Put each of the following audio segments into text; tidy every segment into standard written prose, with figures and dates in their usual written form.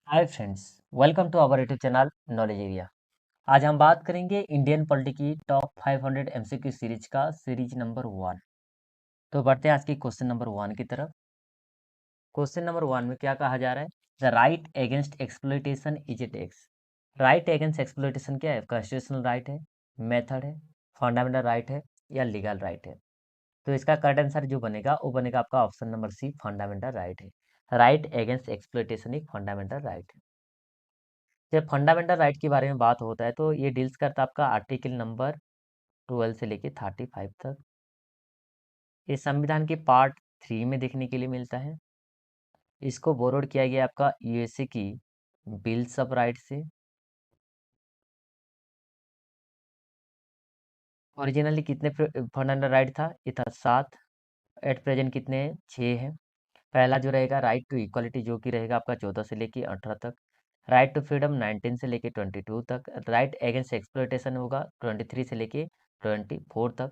Hi friends, welcome to our YouTube channel knowledge area. आज हम बात करेंगे इंडियन पॉलिटी की टॉप 500 एमसीक्यू सीरीज का सीरीज नंबर 1। तो बढ़ते हैं आज की क्वेश्चन नंबर 1 की तरफ। क्वेश्चन नंबर 1 में क्या कहा जा रहा है? The right against exploitation is a tax. Right against exploitation क्या है? कॉन्स्टिट्यूशनल राइट है, मेथड है, फंडामेंटल राइट है या लीगल राइट है? तो इसका करेक्ट आंसर जो बनेगा वो बनेगा आपका option number C, fundamental right है। राइट अगेंस्ट एक्सप्लॉइटेशन एक फंडामेंटल राइट है। जब फंडामेंटल राइट के बारे में बात होता है तो ये डील्स करता है आपका आर्टिकल नंबर 12 से लेके 35 तक। ये संविधान के पार्ट 3 में देखने के लिए मिलता है। इसको बोरोड किया गया आपका यूएसए की बिल्स ऑफ राइट से। ओरिजिनली कितने फंडामेंटल राइट था? ये था 7। एट प्रेजेंट कितने हैं? 6 है। पहला जो रहेगा राइट टू इक्वालिटी, जो कि रहेगा आपका 14 से लेके 18 तक। राइट टू फ्रीडम 19 से लेके 22 तक। राइट अगेंस्ट एक्सप्लॉइटेशन होगा 23 से लेके 24 तक।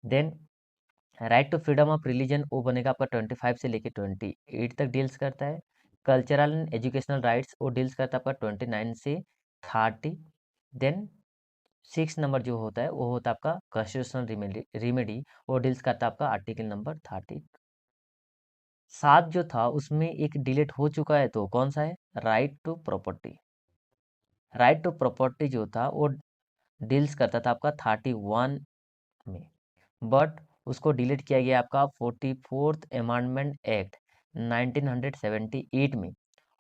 Then right to freedom of religion वो बनेगा आपका 25 से लेके 28 तक डील्स करता है। कल्चरल एंड एजुकेशनल राइट्स वो डील्स करता है आपका 29 से 30। देन 6 नंबर जो होता है वो होता है आपका कॉन्स्टिट्यूशनल रिमेडी, वो डील्स करता है आपका आर्टिकल नंबर 30। 7 जो था उसमें एक डिलीट हो चुका है, तो कौन सा है? Right to property. Right to property जो था वो डील्स करता था आपका 31 में, बट उसको डिलीट किया गया आपका 44th अमेंडमेंट एक्ट 1978 में।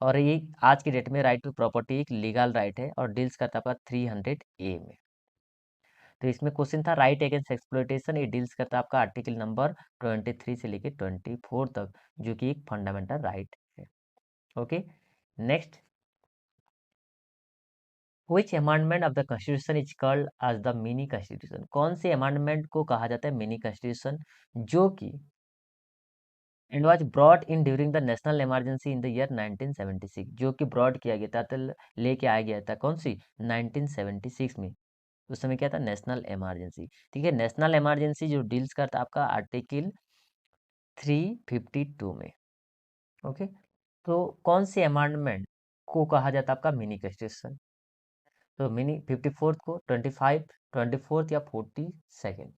और ये आज की डेट में राइट टू प्रॉपर्टी एक लीगल राइट है और डील्स करता आपका 300 ए में। तो इसमें क्वेश्चन था राइट अगेंस्ट एक्सप्लॉइटेशन, ये डील्स करता है आपका आर्टिकल नंबर 23 से लेके 24 तक, जो कि एक फंडामेंटल राइट है। Okay, next, which amendment of the constitution is called as the mini constitution? कौन से अमेंडमेंट को कहा जाता है मिनी कॉन्स्टिट्यूशन? जो कि and was brought in during the national emergency in the year 1976, जो कि ब्रॉड किया गया था, तो लेके आया गया था कौन सी? 1976 में। उस समय क्या था? National emergency. ठीक है, नेशनल इमरजेंसी जो डील्स करता है आपका आर्टिकल 352 में। ओके, तो कौन से अमेंडमेंट को कहा जाता है आपका मिनी कॉन्स्टिट्यूशन? तो मिनी 54 को, 25, 24 या 42।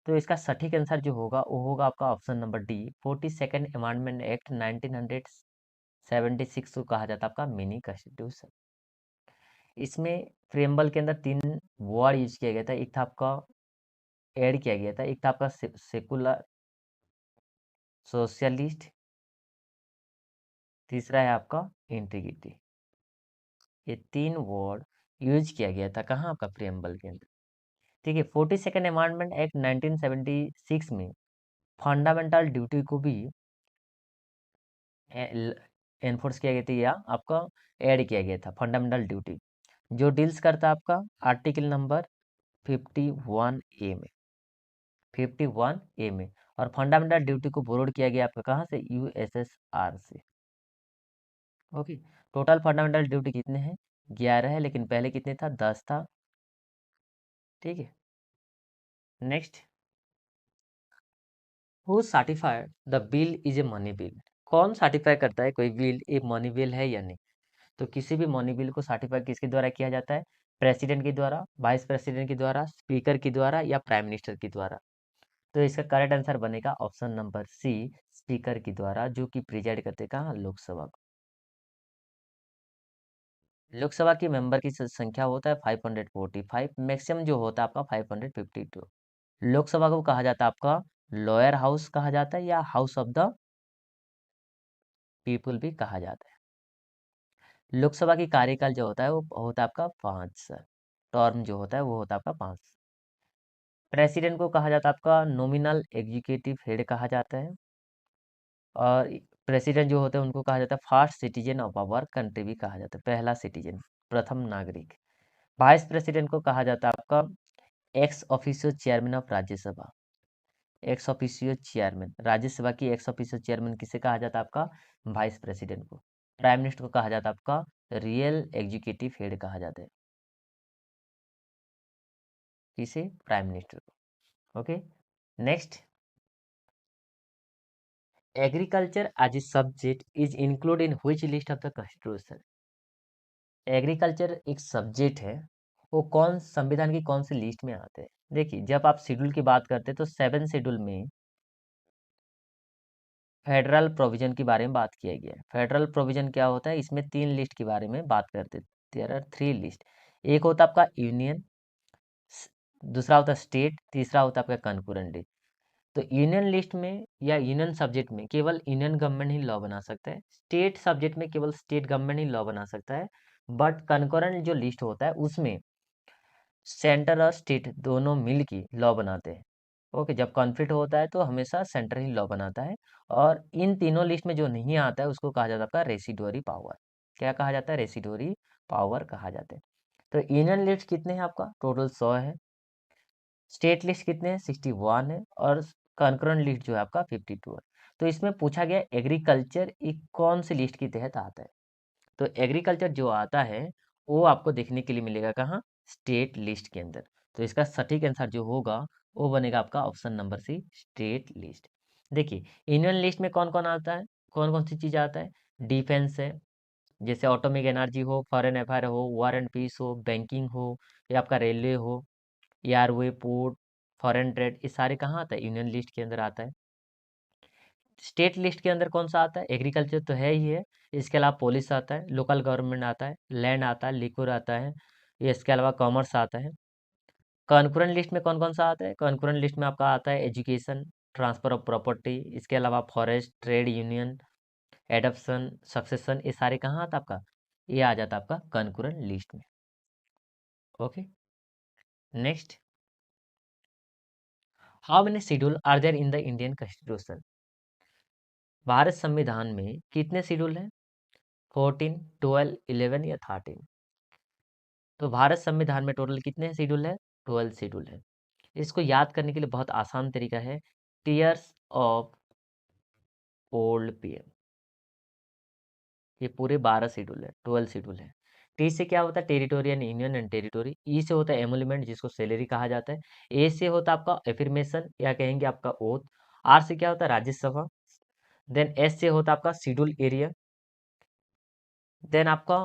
तो इसका सटीक आंसर जो होगा वो होगा आपका option number D, 42nd amendment act 1976 को कहा जाता है आपका मिनी कॉन्स्टिट्यूशन। इसमें प्रेम्बल के अंदर 3 वर्ड यूज किया गया था। एक था आपका ऐड किया गया था, एक था आपका सेकुलर सोशलिस्ट, तीसरा है आपका इंटीग्रिटी। ये 3 वर्ड यूज किया गया था कहाँ? आपका प्रेम्बल के अंदर। ठीक है, 42nd अमेंडमेंट एक्ट 1976 में फंडामेंटल ड्यूटी को भी एनफोर्स किया गया था या आपका ऐड किया गया था, फंडामेंटल ड्यूटी, जो डील्स करता है आपका आर्टिकल नंबर 51 ए में। 51 ए में। और फंडामेंटल ड्यूटी को बोरोड किया गया आपका कहाँ से? यूएसएसआर से। ओके, टोटल फंडामेंटल ड्यूटी कितने हैं? 11 है, लेकिन पहले कितने था? 10 था। ठीक है, next, who certified the bill is a money bill? कौन सर्टिफाई करता है कोई बिल एक मनी बिल है या नहीं? तो किसी भी मनी बिल को सर्टिफाई किसके द्वारा किया जाता है? प्रेसिडेंट के द्वारा, वाइस प्रेसिडेंट के द्वारा, स्पीकर के द्वारा या प्राइम मिनिस्टर के द्वारा? तो इसका करेक्ट आंसर बनेगा ऑप्शन नंबर सी, स्पीकर के द्वारा, जो कि प्रिजाइड करते कहाँ? लोकसभा को। लोकसभा की मेंबर की संख्या होता है 545, मैक्सिमम जो होता है आपका 552। लोकसभा को कहा जाता है आपका लोअर हाउस कहा जाता है या हाउस ऑफ द पीपुल भी कहा जाता है। लोकसभा की कार्यकाल जो होता है वो होता है आपका 5 साल। टर्म जो होता है वो होता है आपका 5। प्रेसिडेंट को कहा जाता है आपका नॉमिनल एग्जीक्यूटिव हेड कहा जाता है। और प्रेसिडेंट जो होते हैं उनको कहा जाता है first citizen of our country भी कहा जाता है, पहला सिटीजन, प्रथम नागरिक। वाइस प्रेसिडेंट को कहा जाता है आपका ex officio chairman of Rajya Sabha. Ex officio chairman, Rajya Sabha की एक्स ऑफिशियो चेयरमैन किसे कहा जाता है? आपका वाइस प्रेसिडेंट को। प्राइम मिनिस्टर को कहा जाता है आपका रियल एग्जीक्यूटिव हेड कहा जाता है। किसे? प्राइम मिनिस्टर को। Okay, next, agriculture as a subject is include in which list of the constitution? Agriculture एक सब्जेक्ट है, वो कौन संविधान की कौन सी लिस्ट में आते हैं? देखिए, जब आप शेड्यूल की बात करते हैं तो 7 शेड्यूल में फेडरल प्रोविजन के बारे में बात किया गया है। फेडरल प्रोविजन क्या होता है? इसमें 3 लिस्ट के बारे में बात करते हैं। There are 3 list. एक होता है आपका यूनियन, दूसरा होता है स्टेट, तीसरा होता है आपका कंकरेंट लिस्ट। तो यूनियन लिस्ट में या यूनियन सब्जेक्ट में केवल यूनियन गवर्नमेंट ही लॉ बना सकता है। स्टेट सब्जेक्ट में केवल स्टेट गवर्नमेंट ही लॉ बना सकता है। बट कंकरेंट जो लिस्ट होता है उसमें सेंटर और स्टेट दोनों मिल के लॉ बनाते हैं। ओके, जब कॉन्फ्लिक्ट होता है तो हमेशा सेंटर ही लॉ बनाता है। और इन तीनों लिस्ट में जो नहीं आता है उसको कहा जाता है आपका रेसिडुअरी पावर। क्या कहा जाता है? रेसिडुअरी पावर कहा जाता है। तो यूनियन लिस्ट कितने हैं? आपका टोटल 100 है। स्टेट लिस्ट कितने हैं? 61 है। और कंकरेंट लिस्ट जो है आपका 52 है। तो इसमें पूछा गया एग्रीकल्चर एक कौन सी लिस्ट के तहत आता है? तो एग्रीकल्चर जो आता है वो आपको देखने के लिए मिलेगा कहाँ? स्टेट लिस्ट के अंदर। तो इसका सटीक आंसर जो होगा वो बनेगा आपका option number C, state list. देखिए, यूनियन लिस्ट में कौन कौन आता है, कौन कौन सी चीज आता है? डिफेंस है, जैसे ऑटोमिक एनर्जी हो, फॉरेन अफेयर हो, वॉर एंड पीस हो, बैंकिंग हो, या आपका रेलवे हो, एयरवे, पोर्ट, फॉरेन ट्रेड, ये सारे कहाँ आता है? यूनियन लिस्ट के अंदर आता है। स्टेट लिस्ट के अंदर कौन सा आता है? एग्रीकल्चर तो है ही है। इसके अलावा पुलिस आता है, लोकल गवर्नमेंट आता है, लैंड आता है, लिक्विड आता है, ये इसके अलावा कॉमर्स आता है। कॉन्करेंट लिस्ट में कौन कौन सा आता है? कॉन्करेंट लिस्ट में आपका आता है एजुकेशन, ट्रांसफर ऑफ प्रॉपर्टी, इसके अलावा forest, trade union, adaption, succession, ये सारे कहाँ आता है आपका? ये आ जाता है आपका कॉन्करेंट लिस्ट में। Okay, next, how many schedule are there in the Indian constitution? Bharat संविधान में कितने शेड्यूल हैं? 14, 12, 11 या 13? तो भारत संविधान में टोटल कितने शेड्यूल है? 12 शेड्यूल है। इसको याद करने के लिए बहुत आसान तरीका है, टीयर्स ऑफ ओल्ड पीएम। ये पूरे 12 शेड्यूल है, 12 शेड्यूल है। टी से क्या होता है? Territorial union and territory. E से होता है एमुलमेंट, जिसको सैलरी कहा जाता है। ए से होता है आपका एफर्मेशन या कहेंगे आपका ओथ। आर से क्या होता है? राज्यसभा। देन एस से होता है आपका शेड्यूल एरिया। देन आपका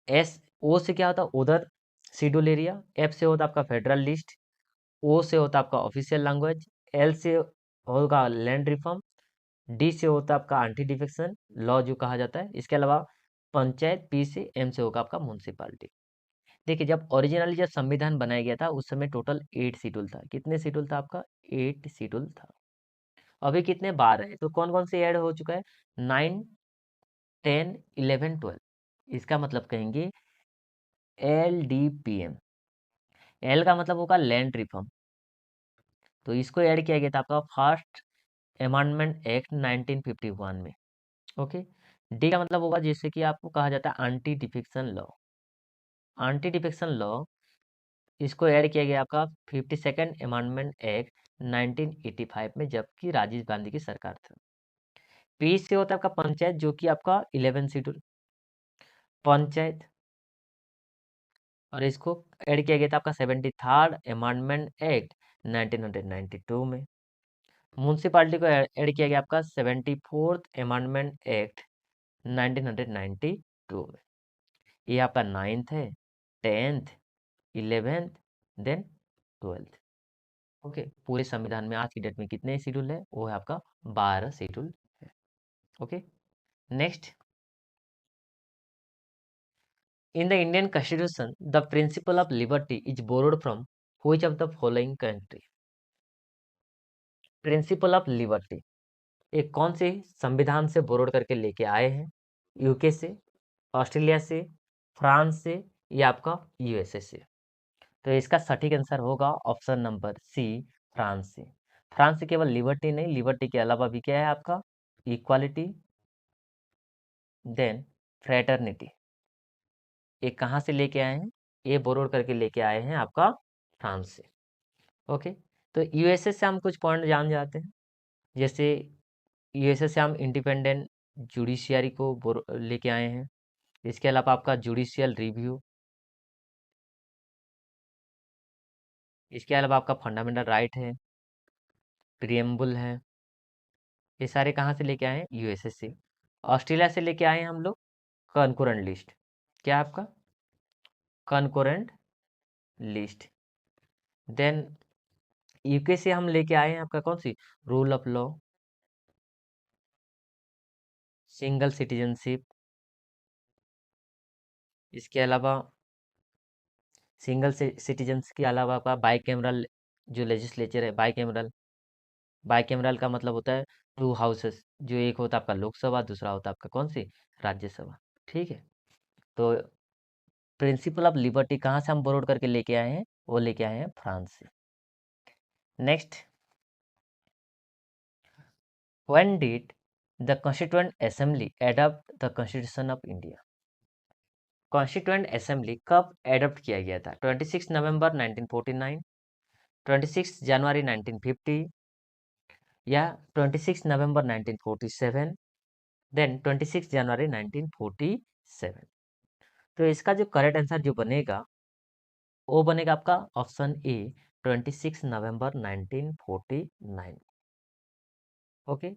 एस, ओ से क्या होता है? उधर शेड्यूल एरिया। एफ से होता है आपका फेडरल लिस्ट। ओ से होता है आपका ऑफिशियल लैंग्वेज। एल से होगा लैंड रिफॉर्म। डी से होता है आपका एंटी डिफेक्शन लॉ जो कहा जाता है। इसके अलावा पंचायत। पी से, एम से होगा आपका म्यूनसिपालिटी। देखिए, जब ओरिजिनली जब संविधान बनाया गया था उस समय टोटल 8 शेड्यूल था। कितने शेड्यूल था आपका? 8 शेड्यूल था। अभी कितने? 12 है। तो कौन कौन से ऐड हो चुका है? 9, 10, 11, 12। इसका मतलब कहेंगे L D P M. L का मतलब होगा लैंड रिफॉर्म, तो इसको ऐड किया गया था आपका फर्स्ट अमेंडमेंट एक्ट 1951 में। ओके। डी का मतलब होगा जैसे कि आपको कहा जाता है anti defection law. Anti defection law, इसको ऐड किया गया आपका 52nd अमेंडमेंट एक्ट 1985 में, जबकि राजीव गांधी की सरकार था। पी से होता है आपका पंचायत, जो कि आपका 11 शेड्यूल पंचायत। और इसको ऐड किया गया था आपका 73rd अमेंडमेंट एक्ट 1992 में। म्यूनसिपालिटी को ऐड किया गया आपका 74th अमेंडमेंट एक्ट 1992 में। ये आपका 9th है, 10th, 11th, then 12th। Okay, पूरे संविधान में आज की डेट में कितने शेड्यूल है? वो है आपका 12 शेड्यूल है। Okay, next, in the Indian constitution the principle of liberty is borrowed from which of the following country? Principle of liberty एक कौन से संविधान से बोरोड करके लेके आए हैं? यूके से, ऑस्ट्रेलिया से, फ्रांस से, या आपका यूएसए से? तो इसका सटीक आंसर होगा ऑप्शन नंबर सी, फ्रांस से। फ्रांस से केवल लिबर्टी नहीं, लिबर्टी के अलावा भी क्या है आपका? Equality, then fraternity. ये कहाँ से लेके आए हैं? ये बोरोड करके लेके आए हैं आपका फ्रांस से। ओके, तो यूएसए से हम कुछ पॉइंट जान जाते हैं। जैसे यूएसए से हम इंडिपेंडेंट जुडिशियरी को लेके आए हैं। इसके अलावा आपका जुडिशियल रिव्यू, इसके अलावा आपका फंडामेंटल राइट है, प्रियम्बल है, ये सारे कहाँ से लेके आए हैं? यूएसए से। ऑस्ट्रेलिया से लेके आए हैं हम लोग कॉन्करेंट लिस्ट। क्या आपका? Concurrent list. देन यूके से हम लेके आए हैं आपका कौन C? Rule of law, single citizenship. इसके अलावा सिंगल सिटीजन्स के अलावा आपका बाई कैमरल जो लेजिस्लेचर है, बाई कैमरल। बाई कैमरल का मतलब होता है टू हाउसेस, जो एक होता है आपका लोकसभा, दूसरा होता है आपका कौन सी? राज्यसभा। ठीक है। तो प्रिंसिपल ऑफ लिबर्टी कहाँ से हम बोरोड करके लेके आए हैं? वो लेके आए हैं फ्रांस से। Next, when did the constituent assembly adopt the constitution of India? Constituent assembly कब एडॉप्ट किया गया था? 26 नवंबर 1949, 26 जनवरी 1950, या 26 नवंबर 1947, देन 26 जनवरी 1947। तो इसका जो करेक्ट आंसर जो बनेगा वो बनेगा आपका option A, 26 November 1949। Okay.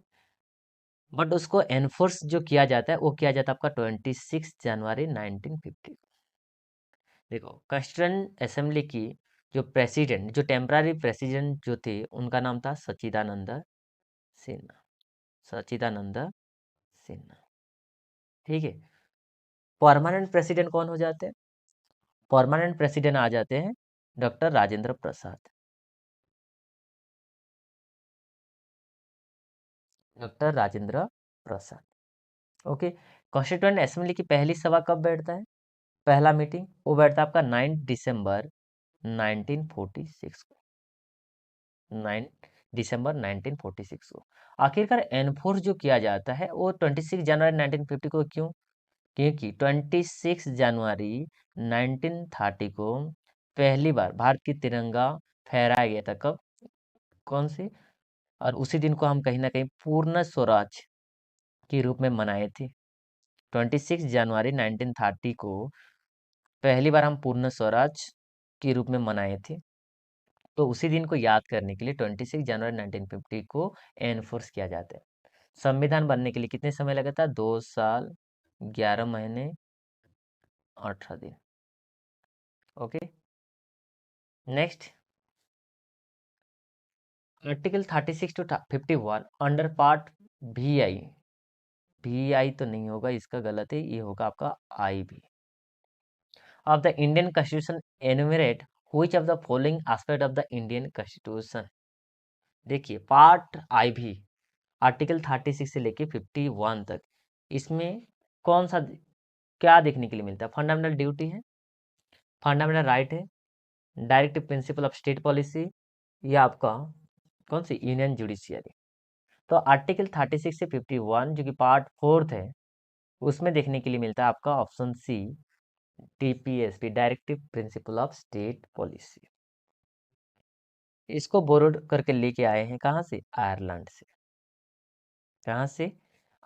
But उसको एनफोर्स जो किया जाता है वो किया जाता है आपका 26 जनवरी 1950। देखो, कॉन्स्टिट्यूएंट असेंबली की जो प्रेसिडेंट, जो टेम्पररी प्रेसिडेंट जो थे, उनका नाम था सच्चिदानंद सिन्हा। सच्चिदानंद सिन्हा। ठीक है। परमानेंट प्रेसिडेंट कौन हो जाते हैं? परमानेंट प्रेसिडेंट आ जाते हैं doctor Rajendra Prasad. Doctor Rajendra Prasad. Okay. Constituent assembly की पहली सभा कब बैठता है? पहला मीटिंग वो बैठता है आपका 9 दिसंबर 1946 को। 9 दिसंबर 1946 को। आखिरकार एनफोर्स जो किया जाता है वो 26 जनवरी 1950 को क्यों? क्योंकि 26 जनवरी 1930 को पहली बार भारत की तिरंगा फहराया गया था। कब? कौन सी? और उसी दिन को हम कहीं ना कहीं पूर्ण स्वराज के रूप में मनाए थे। 26 जनवरी 1930 को पहली बार हम पूर्ण स्वराज के रूप में मनाए थे। तो उसी दिन को याद करने के लिए 26 जनवरी 1950 को एनफोर्स किया जाता है। संविधान बनने के लिए कितने समय लगा था? 2 साल 11 महीने 18 दिन। Okay. Next, article 36 to 51 under part V I. V I तो नहीं होगा, इसका गलत है, ये होगा आपका आई भी of the Indian Constitution enumerate which of the following aspect of the Indian Constitution? देखिए, पार्ट आई भी आर्टिकल 36 से लेके 51 तक, इसमें कौन सा क्या देखने के लिए मिलता है? फंडामेंटल ड्यूटी है, फंडामेंटल राइट है, direct principle of state policy, या आपका कौन सी? Union judiciary. तो आर्टिकल 36 से 51 जो कि पार्ट फोर्थ है, उसमें देखने के लिए मिलता है आपका option C, TPSP, directive principle of state policy. इसको बोरोड करके लेके आए हैं कहाँ से? आयरलैंड से। कहाँ से?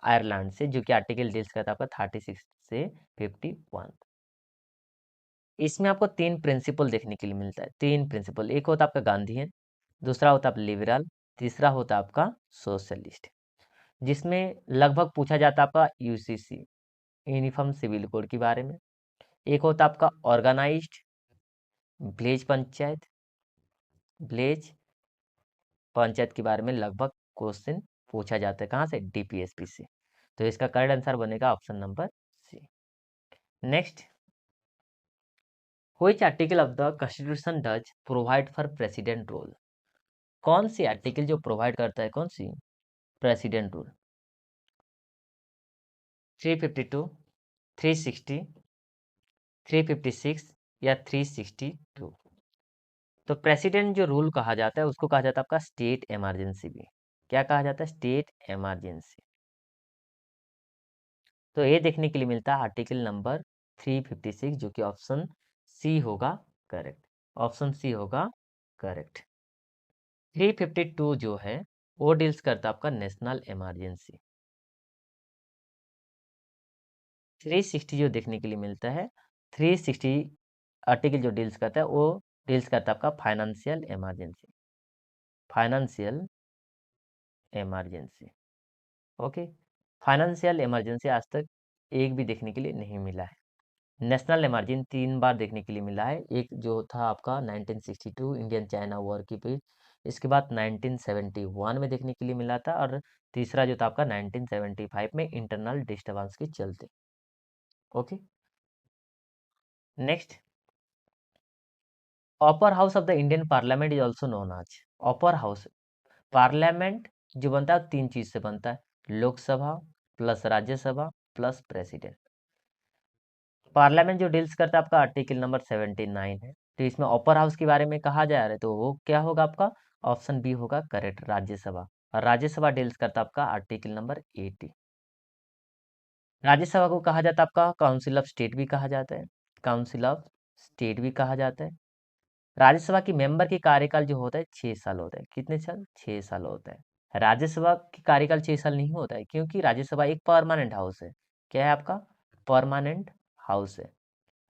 आयरलैंड से, जो कि आर्टिकल डील्स करता है आपका 36 से 51। इसमें आपको तीन प्रिंसिपल देखने के लिए मिलता है, तीन प्रिंसिपल। एक होता है आपका गांधीयन, दूसरा होता है लिबरल, तीसरा होता है आपका सोशलिस्ट। जिसमें लगभग पूछा जाता है आपका यूसीसी, यूनिफॉर्म सिविल कोड के बारे में। एक होता है आपका organised village panchayat, village panchayat के बारे में लगभग क्वेश्चन पूछा जाता है। कहाँ से? डीपीएसपी से। तो इसका करेक्ट आंसर बनेगा option number C. Next, which article of the constitution does provide for president rule? कौन सी आर्टिकल जो प्रोवाइड करता है कौन सी? President rule. 352, 360, 356 या 362? तो प्रेसिडेंट जो रूल कहा जाता है उसको कहा जाता है आपका स्टेट इमरजेंसी भी। क्या कहा जाता है? State emergency. तो ये देखने के लिए मिलता है आर्टिकल नंबर 356, जो कि ऑप्शन सी होगा करेक्ट। ऑप्शन सी होगा करेक्ट। 352 जो है वो डील्स करता है आपका नेशनल इमरजेंसी। 360 जो देखने के लिए मिलता है, 360 आर्टिकल जो डील्स करता है वो डील्स करता है आपका financial emergency. Financial emergency. Okay. Financial emergency आज तक एक भी देखने के लिए नहीं मिला है। नेशनल इमरजेंसी 3 बार देखने के लिए मिला है। एक जो था आपका 1962 इंडियन चाइना वॉर की बीच, इसके बाद 1971 में देखने के लिए मिला था, और तीसरा जो था आपका 1975 में इंटरनल डिस्टर्बेंस के चलते। Okay. Next, upper house of the Indian parliament is also known as. Upper house parliament जो बनता है 3 चीज से बनता है, Lok Sabha plus Rajya Sabha plus president. Parliament जो डील्स करता है आपका आर्टिकल नंबर 79 है, तो इसमें अपर हाउस के बारे में कहा जा रहा है, तो वो क्या होगा आपका, ऑप्शन बी होगा करेक्ट, राज्यसभा। और राज्यसभा डील्स करता है आपका आर्टिकल नंबर 80। राज्यसभा को कहा जाता है आपका काउंसिल ऑफ स्टेट भी कहा जाता है, काउंसिल ऑफ स्टेट भी कहा जाता है। राज्यसभा की मेंबर की कार्यकाल जो होता है 6 साल होता है। कितने साल? 6 साल होता है। राज्यसभा की कार्यकाल 6 साल नहीं होता है, क्योंकि राज्यसभा एक परमानेंट हाउस है। क्या है आपका? परमानेंट हाउस है।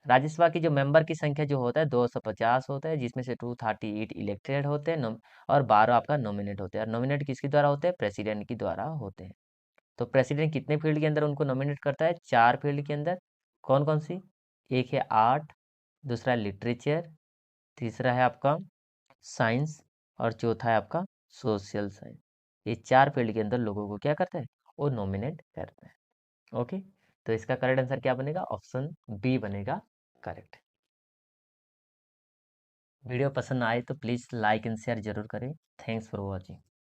राज्यसभा की जो मेंबर की संख्या जो होता है 250 होता है, जिसमें से 238 इलेक्टेड होते हैं, और 12 आपका नॉमिनेट होते हैं। और नॉमिनेट किसके द्वारा होते हैं? प्रेसिडेंट के द्वारा होते हैं। तो प्रेसिडेंट कितने फील्ड के अंदर उनको नॉमिनेट करता है? 4 फील्ड के अंदर। कौन कौन सी? एक है आर्ट, दूसरा है लिटरेचर, तीसरा है आपका साइंस, और चौथा है आपका सोशल साइंस। ये 4 फील्ड के अंदर लोगों को क्या करता है? वो नॉमिनेट करता है। ओके। तो इसका करेक्ट आंसर क्या बनेगा? ऑप्शन बी बनेगा करेक्ट। वीडियो पसंद आए तो प्लीज़ लाइक एंड शेयर जरूर करें। Thanks for watching.